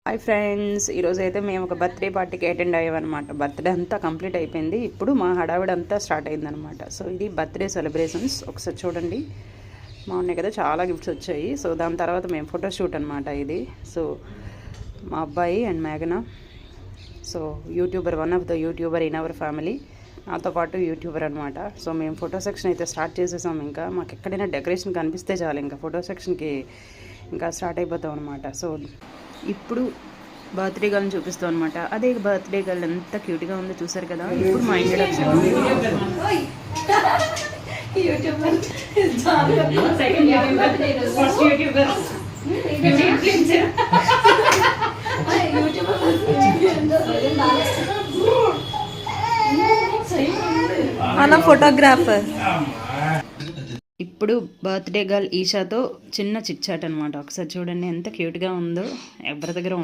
Hi friends, ఈరోజు అయితే మేము ఒక బర్త్డే పార్టీకి అటెండ్ అయ్యామన్నమాట. బర్త్డే అంతా కంప్లీట్ అయిపోయింది. ఇప్పుడు మా హడావిడి అంతా స్టార్ట్ అయిందనమాట. సో ఇది బర్త్డే సెలబ్రేషన్స్. ఒకసారి చూడండి, బాగున్నాయి కదా, చాలా గిఫ్ట్స్ వచ్చాయి. సో దాని తర్వాత మేము ఫోటోషూట్ అనమాట ఇది. సో మా అబ్బాయి అండ్ మేఘన, so YouTuber, one of the YouTuber in our family, నాతో పాటు యూట్యూబర్ అనమాట. సో మేము ఫోటో సెక్షన్ అయితే స్టార్ట్ చేసేసాం. ఇంకా మాకు ఎక్కడైనా డెకరేషన్ కనిపిస్తే చాలు, ఇంకా ఫోటో సెక్షన్కి ఇంకా స్టార్ట్ అయిపోతాం అనమాట. సో ఇప్పుడు బర్త్డే గర్ల్ని చూపిస్తాం అనమాట. అదే బర్త్డే గర్ల్ ఎంత క్యూట్గా ఉందో చూసారు కదా. ఇప్పుడు మా ఇంట్రడక్షన్ మన ఫోటోగ్రాఫర్. ఇప్పుడు బర్త్డే గర్ల్ ఈషాతో చిన్న చిట్ చాట్ అనమాట. ఒకసారి చూడండి ఎంత క్యూట్గా ఉందో. ఎవరి దగ్గర